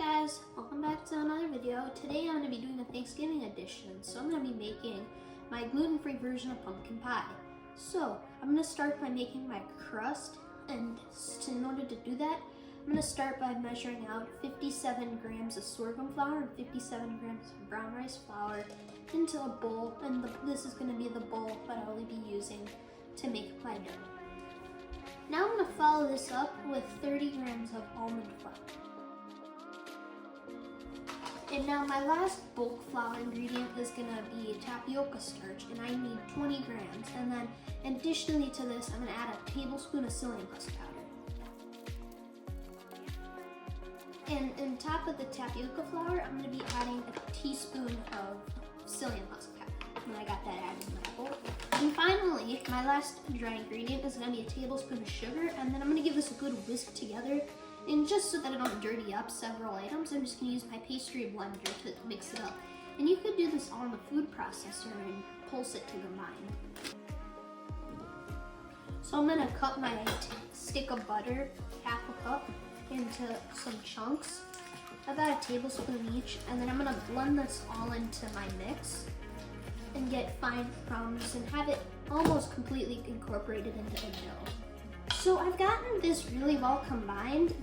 guys, welcome back to another video. Today I'm going to be doing a Thanksgiving edition, so I'm going to be making my gluten-free version of pumpkin pie. So I'm going to start by making my crust, and in order to do that, I'm going to start by measuring out 57 grams of sorghum flour and 57 grams of brown rice flour into a bowl, and this is going to be the bowl that I will be using to make my dough. Now I'm going to follow this up with 30 grams of almond flour. And now my last bulk flour ingredient is going to be tapioca starch, and I need 20 grams. And then additionally to this, I'm going to add a tablespoon of psyllium husk powder. And on top of the tapioca flour, I'm going to be adding a teaspoon of psyllium husk powder. And I got that added in my bowl. And finally, my last dry ingredient is going to be a tablespoon of sugar, and then I'm going to give this a good whisk together. And just so that I don't dirty up several items, I'm just going to use my pastry blender to mix it up. And you could do this all in the food processor and pulse it to combine. So I'm going to cut my stick of butter, half a cup, into some chunks, about a tablespoon each, and then I'm going to blend this all into my mix and get fine crumbs and have it almost completely incorporated into the dough. So I've gotten this really well combined,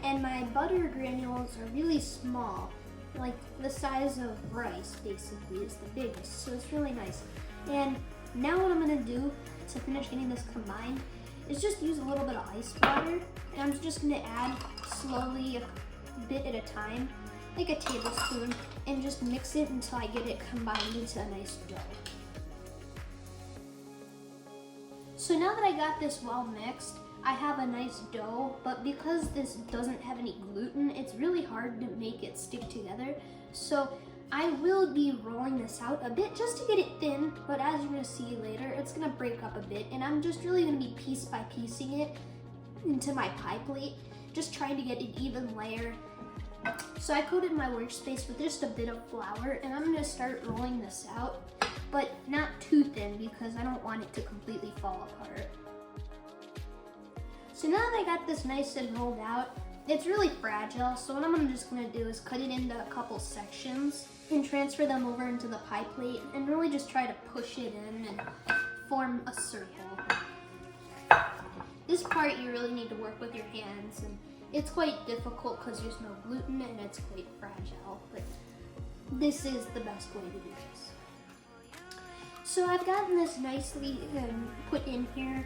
and my butter granules are really small, like the size of rice basically is the biggest, so it's really nice. And now what I'm gonna do to finish getting this combined is just use a little bit of ice water, and I'm just gonna add slowly a bit at a time, like a tablespoon, and just mix it until I get it combined into a nice dough. So now that I got this well mixed, I have a nice dough, but because this doesn't have any gluten, it's really hard to make it stick together. So I will be rolling this out a bit just to get it thin, but as you're gonna see later, it's gonna break up a bit, and I'm just really gonna be piece by piecing it into my pie plate, just trying to get an even layer. So I coated my workspace with just a bit of flour, and I'm gonna start rolling this out, but not too thin because I don't want it to completely fall apart. So now that I got this nice and rolled out, it's really fragile, so what I'm just gonna do is cut it into a couple sections and transfer them over into the pie plate and really just try to push it in and form a circle. This part you really need to work with your hands, and it's quite difficult because there's no gluten and it's quite fragile, but this is the best way to do this. So I've gotten this nicely put in here.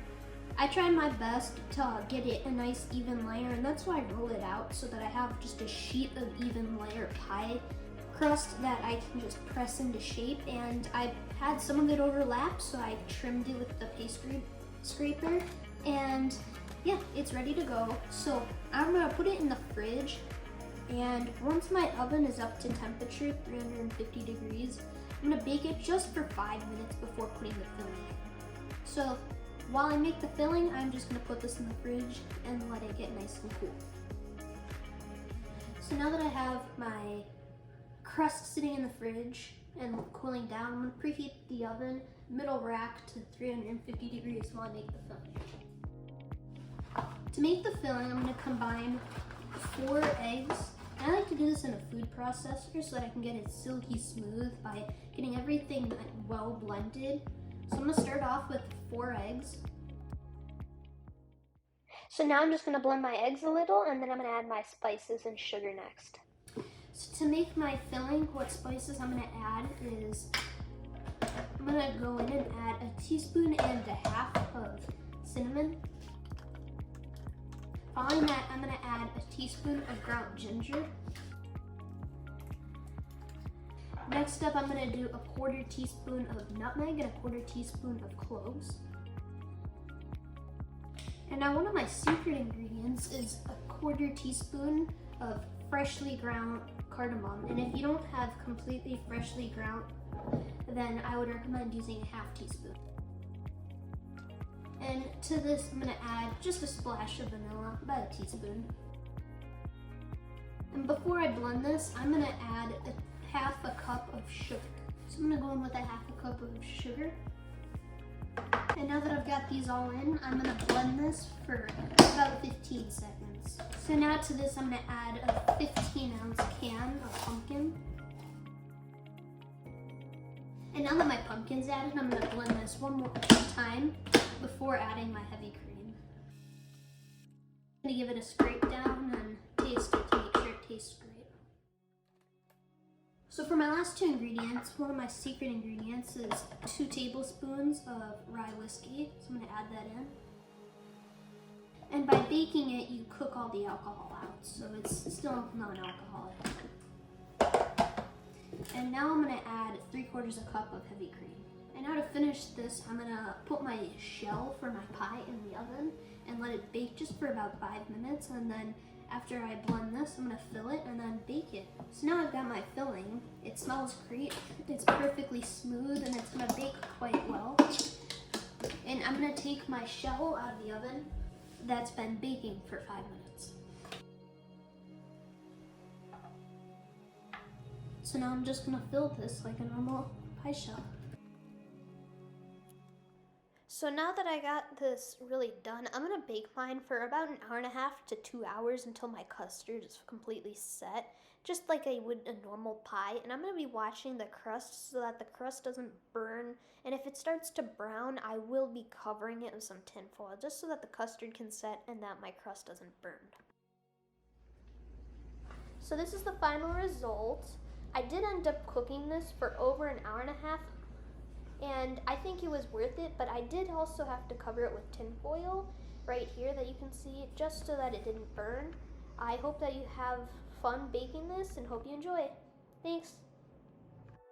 I try my best to get it a nice even layer, and that's why I roll it out so that I have just a sheet of even layer pie crust that I can just press into shape. And I've had some of it overlap, so I trimmed it with the pastry scraper, and yeah, it's ready to go. So I'm gonna put it in the fridge, and once my oven is up to temperature, 350 degrees, I'm gonna bake it just for 5 minutes before putting the filling in. So while I make the filling, I'm just gonna put this in the fridge and let it get nice and cool. So now that I have my crust sitting in the fridge and cooling down, I'm gonna preheat the oven middle rack to 350 degrees while I make the filling. To make the filling, I'm gonna combine 4 eggs. I like to do this in a food processor so that I can get it silky smooth by getting everything well blended. So I'm gonna start off with 4 eggs. So now I'm just gonna blend my eggs a little, and then I'm gonna add my spices and sugar next. So to make my filling, what spices I'm gonna add is, I'm gonna go in and add a teaspoon and a half of cinnamon. Following that, I'm gonna add a teaspoon of ground ginger. Next up, I'm gonna do a 1/4 teaspoon of nutmeg and a 1/4 teaspoon of cloves. And now one of my secret ingredients is a 1/4 teaspoon of freshly ground cardamom. And if you don't have completely freshly ground, then I would recommend using a 1/2 teaspoon. And to this, I'm gonna add just a splash of vanilla, about a teaspoon. And before I blend this, I'm gonna add a 1/2 cup of sugar. So I'm gonna go in with a 1/2 cup of sugar. And now that I've got these all in, I'm gonna blend this for about 15 seconds. So now to this, I'm gonna add a 15-ounce can of pumpkin. And now that my pumpkin's added, I'm gonna blend this one more time before adding my heavy cream. I'm gonna give it a scrape down and taste it to make sure it tastes great. So for my last 2 ingredients, one of my secret ingredients is 2 tablespoons of rye whiskey. So I'm gonna add that in. And by baking it, you cook all the alcohol out, so it's still non-alcoholic. And now I'm gonna add 3/4 cup of heavy cream. And now to finish this, I'm gonna put my shell for my pie in the oven and let it bake just for about 5 minutes. And then after I blend this, I'm gonna fill it and then bake it. So now I've got my filling. It smells great. It's perfectly smooth and it's gonna bake quite well. And I'm gonna take my shell out of the oven that's been baking for 5 minutes. So now I'm just gonna fill this like a normal pie shell. So now that I got this really done, I'm gonna bake mine for about 1.5 to 2 hours until my custard is completely set, just like I would a normal pie. And I'm gonna be watching the crust so that the crust doesn't burn. And if it starts to brown, I will be covering it with some tin foil just so that the custard can set and that my crust doesn't burn. So this is the final result. I did end up cooking this for over 1.5 hours. And I think it was worth it, but I did also have to cover it with tin foil right here that you can see, just so that it didn't burn. I hope that you have fun baking this and hope you enjoy it. Thanks.